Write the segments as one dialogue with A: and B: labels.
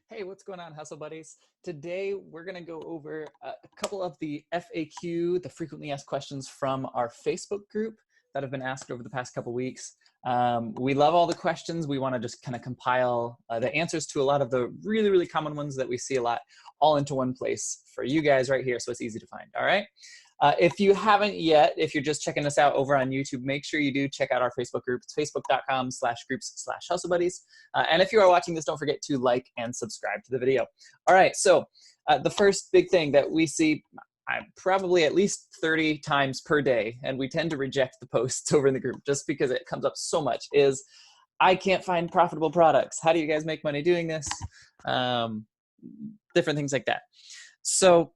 A: Hey, what's going on, Hustle Buddies? Today, we're going to go over a couple of the FAQ, the frequently asked questions from our Facebook group that have been asked over the past couple weeks. We love all the questions. We want to just kind of compile the answers to a lot of the really, really common ones that we see a lot all into one place for you guys right here, so it's easy to find, all right? If you haven't yet, if you're just checking us out over on YouTube, make sure you do check out our Facebook group. It's facebook.com/groups/hustlebuddies. And if you are watching this, don't forget to like and subscribe to the video. All right, so the first big thing that we see probably at least 30 times per day, and we tend to reject the posts over in the group just because it comes up so much, is I can't find profitable products. How do you guys make money doing this? Different things like that. So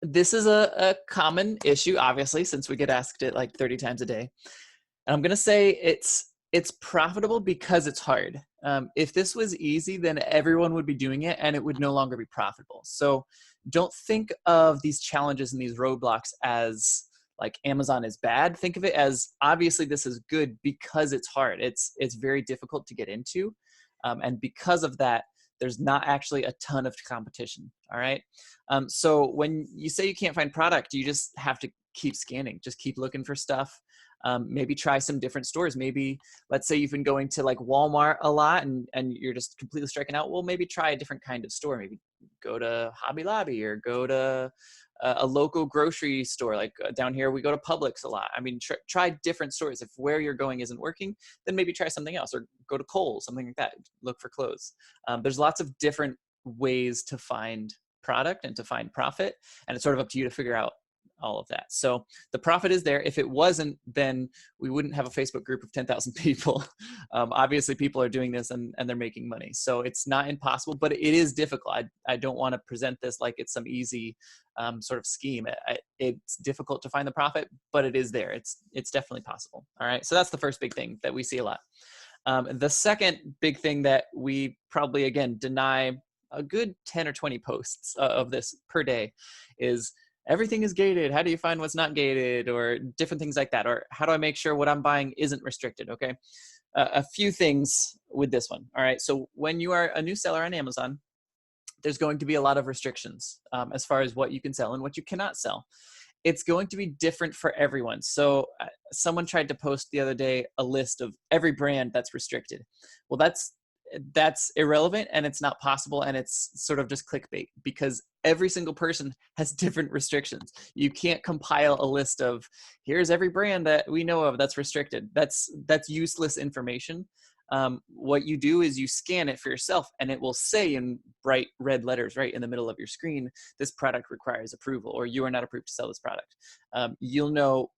A: this is a common issue, obviously, since we get asked it like 30 times a day. And I'm going to say it's profitable because it's hard. If this was easy, then everyone would be doing it and it would no longer be profitable. So don't think of these challenges and these roadblocks as like Amazon is bad. Think of it as obviously this is good because it's hard. It's very difficult to get into. And because of that, there's not actually a ton of competition, all right? So when you say you can't find product, you just have to keep scanning. Just keep looking for stuff. Maybe try some different stores. Maybe, let's say you've been going to like Walmart a lot and you're just completely striking out. Well, maybe try a different kind of store. Maybe go to Hobby Lobby or go to a local grocery store. Like down here, we go to Publix a lot. I mean, try different stores. If where you're going isn't working, then maybe try something else or go to Kohl's, something like that. Look for clothes. There's lots of different ways to find product and to find profit. And it's sort of up to you to figure out all of that. So the profit is there. If it wasn't, then we wouldn't have a Facebook group of 10,000 people. Obviously people are doing this and they're making money. So it's not impossible, but it is difficult. I don't want to present this like it's some easy sort of scheme. It's difficult to find the profit, but it is there. It's definitely possible. All right. So that's the first big thing that we see a lot. The second big thing that we probably, again, deny a good 10 or 20 posts of this per day is everything is gated. How do you find what's not gated, or different things like that? Or how do I make sure what I'm buying isn't restricted? Okay. A few things with this one. All right. So when you are a new seller on Amazon, there's going to be a lot of restrictions as far as what you can sell and what you cannot sell. It's going to be different for everyone. So someone tried to post the other day a list of every brand that's restricted. Well, that's irrelevant and it's not possible, and it's sort of just clickbait because every single person has different restrictions. You can't compile a list of here's every brand that we know of that's restricted. That's useless information. What you do is you scan it for yourself and it will say in bright red letters right in the middle of your screen, this product requires approval, or you are not approved to sell this product. You'll know,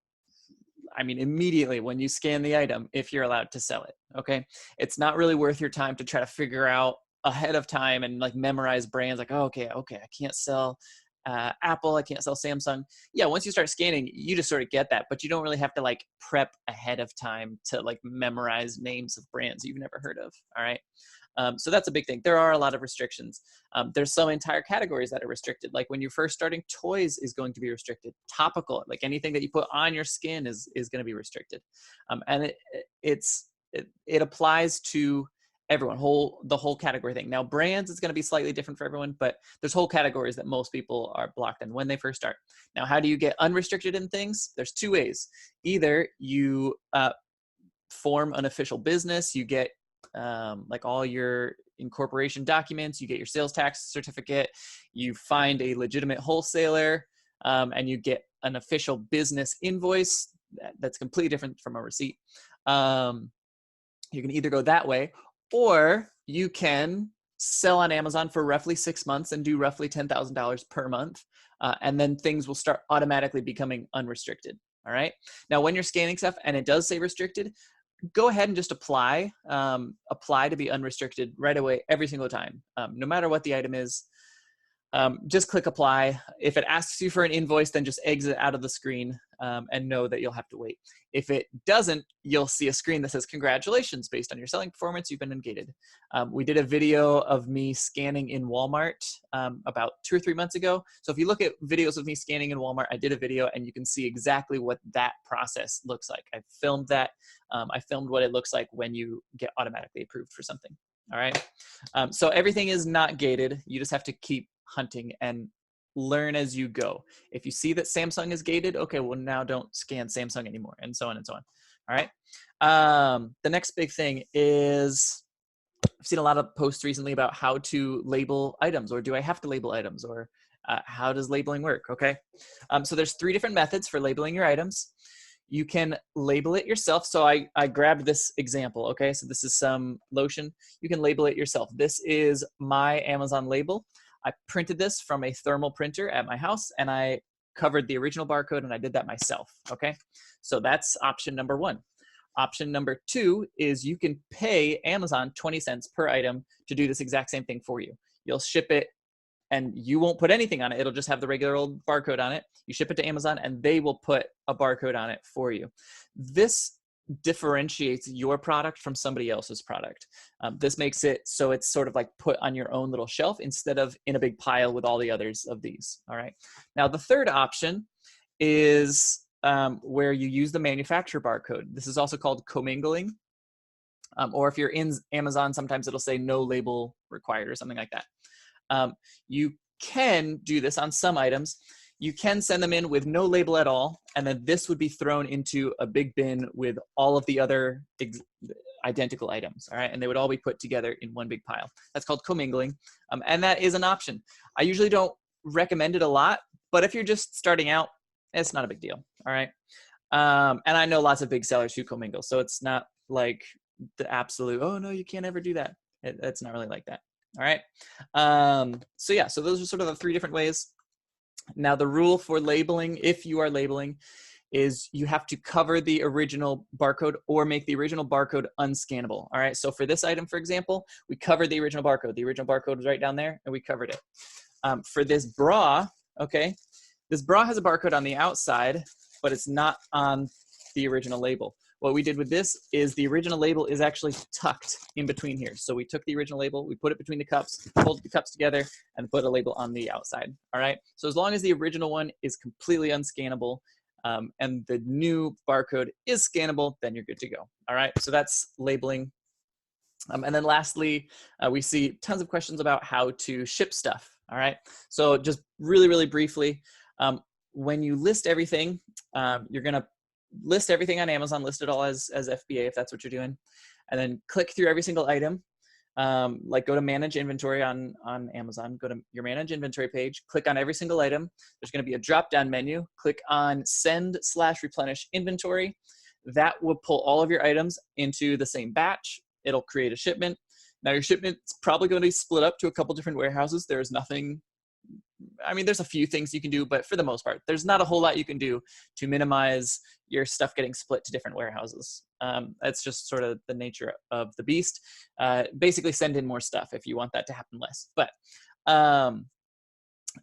A: I mean, immediately when you scan the item, if you're allowed to sell it, okay? It's not really worth your time to try to figure out ahead of time and like memorize brands like, oh, okay, I can't sell Apple, I can't sell Samsung. Yeah, once you start scanning, you just sort of get that, but you don't really have to like prep ahead of time to like memorize names of brands you've never heard of, all right? So that's a big thing. There are a lot of restrictions. There's some entire categories that are restricted. Like when you're first starting, toys is going to be restricted. Topical, like anything that you put on your skin is going to be restricted. And it applies to everyone, the whole category thing. Now brands is going to be slightly different for everyone, but there's whole categories that most people are blocked in when they first start. Now, how do you get unrestricted in things? There's two ways. Either you form an official business, you get like all your incorporation documents, you get your sales tax certificate, you find a legitimate wholesaler, and you get an official business invoice that's completely different from a receipt. You can either go that way, or you can sell on Amazon for roughly 6 months and do roughly $10,000 per month. And then things will start automatically becoming unrestricted. All right. Now, when you're scanning stuff and it does say restricted, go ahead and just apply to be unrestricted right away every single time, no matter what the item is. Just click apply. If it asks you for an invoice, then just exit out of the screen and know that you'll have to wait. If it doesn't, you'll see a screen that says, congratulations, based on your selling performance, you've been ungated. We did a video of me scanning in Walmart about 2 or 3 months ago. So if you look at videos of me scanning in Walmart, I did a video and you can see exactly what that process looks like. I filmed that. I filmed what it looks like when you get automatically approved for something. All right. So everything is not gated. You just have to keep hunting and learn as you go. If you see that Samsung is gated, okay, well now don't scan Samsung anymore, and so on and so on. All right. The next big thing is I've seen a lot of posts recently about how to label items, or do I have to label items, or how does labeling work? Okay. So there's 3 different methods for labeling your items. You can label it yourself. So I grabbed this example. Okay. So this is some lotion. You can label it yourself. This is my Amazon label. I printed this from a thermal printer at my house, and I covered the original barcode, and I did that myself. Okay. So that's option number 1. Option number 2 is you can pay Amazon 20 cents per item to do this exact same thing for you. You'll ship it and you won't put anything on it. It'll just have the regular old barcode on it. You ship it to Amazon and they will put a barcode on it for you. This differentiates your product from somebody else's product. This makes it so it's sort of like put on your own little shelf instead of in a big pile with all the others of these. All right. Now, the third option is where you use the manufacturer barcode. This is also called commingling. Or if you're in Amazon, sometimes it'll say no label required or something like that. You can do this on some items. You can send them in with no label at all, and then this would be thrown into a big bin with all of the other identical items, all right? And they would all be put together in one big pile. That's called commingling, and that is an option. I usually don't recommend it a lot, but if you're just starting out, it's not a big deal, all right? And I know lots of big sellers who commingle, so it's not like the absolute, oh no, you can't ever do that. It's not really like that. All right. So yeah, so those are sort of the 3 different ways. Now the rule for labeling, if you are labeling, is you have to cover the original barcode or make the original barcode unscannable. All right. So for this item, for example, we covered the original barcode. The original barcode was right down there and we covered it. For this bra, okay, this bra has a barcode on the outside, but it's not on the original label. What we did with this is the original label is actually tucked in between here. So we took the original label, we put it between the cups, folded the cups together, and put a label on the outside, all right? So as long as the original one is completely unscannable and the new barcode is scannable, then you're good to go, all right? So that's labeling. And then lastly, we see tons of questions about how to ship stuff, all right? So just really, really briefly, when you list everything, you're gonna list everything on Amazon, list it all as FBA if that's what you're doing, and then click through every single item. Like go to manage inventory on Amazon, go to your manage inventory page, click on every single item. There's going to be a drop down menu, click on send/replenish inventory. That will pull all of your items into the same batch. It'll create a shipment. Now your shipment's probably going to be split up to a couple different warehouses. There's nothing, I mean, there's a few things you can do, but for the most part, there's not a whole lot you can do to minimize your stuff getting split to different warehouses. That's just sort of the nature of the beast. Basically send in more stuff if you want that to happen less. But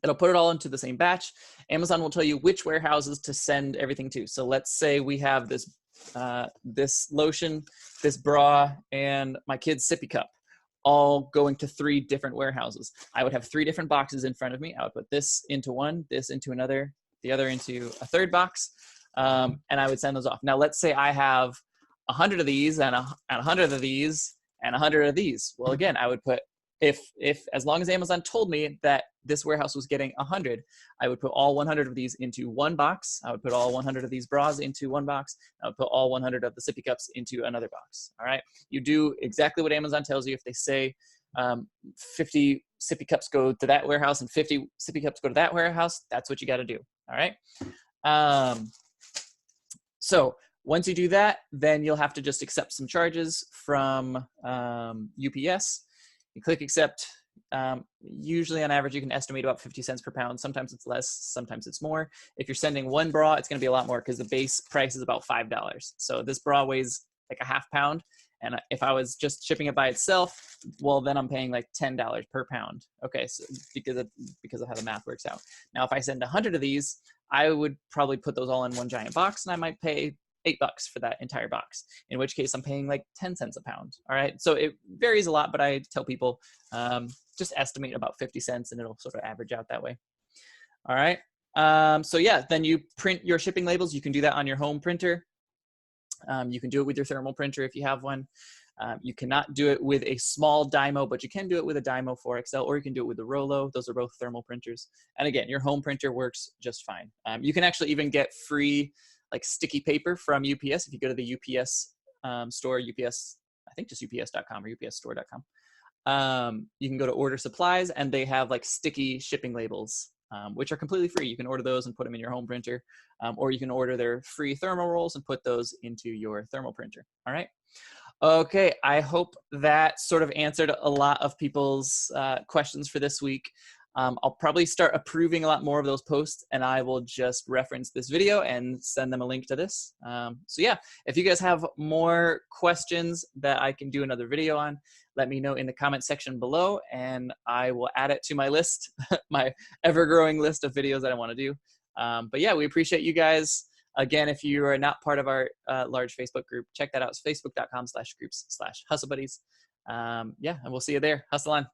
A: it'll put it all into the same batch. Amazon will tell you which warehouses to send everything to. So let's say we have this, this lotion, this bra, and my kid's sippy cup, all going to 3 different warehouses. I would have 3 different boxes in front of me. I would put this into one, this into another, the other into a third box, and I would send those off. Now, let's say I have 100 of these and 100 of these and 100 of these. Well, again, I would put, if as long as Amazon told me that this warehouse was getting 100, I would put all 100 of these into one box. I would put all 100 of these bras into one box. I would put all 100 of the sippy cups into another box. All right. You do exactly what Amazon tells you. If they say 50 sippy cups go to that warehouse and 50 sippy cups go to that warehouse, that's what you got to do. All right. So once you do that, then you'll have to just accept some charges from UPS. You click accept. Usually on average, you can estimate about 50 cents per pound. Sometimes it's less, sometimes it's more. If you're sending one bra, it's going to be a lot more because the base price is about $5. So this bra weighs like a half pound. And if I was just shipping it by itself, well, then I'm paying like $10 per pound. Okay, so because of how the math works out. Now, if I send 100 of these, I would probably put those all in one giant box, and I might pay $8 for that entire box, in which case I'm paying like 10 cents a pound. All right. So it varies a lot, but I tell people just estimate about 50 cents and it'll sort of average out that way. All right. So yeah, then you print your shipping labels. You can do that on your home printer. You can do it with your thermal printer if you have one. You cannot do it with a small Dymo, but you can do it with a Dymo 4XL, or you can do it with the Rollo. Those are both thermal printers. And again, your home printer works just fine. You can actually even get free like sticky paper from UPS if you go to the UPS store, UPS, I think just ups.com or upsstore.com. You can go to order supplies, and they have like sticky shipping labels, which are completely free. You can order those and put them in your home printer, or you can order their free thermal rolls and put those into your thermal printer. All right. Okay, I hope that sort of answered a lot of people's questions for this week. I'll probably start approving a lot more of those posts, and I will just reference this video and send them a link to this. So yeah, if you guys have more questions that I can do another video on, let me know in the comment section below, and I will add it to my list, my ever-growing list of videos that I want to do. But yeah, we appreciate you guys. Again, if you are not part of our large Facebook group, check that out. It's facebook.com/groups/hustlebuddies. Yeah, and we'll see you there. Hustle on.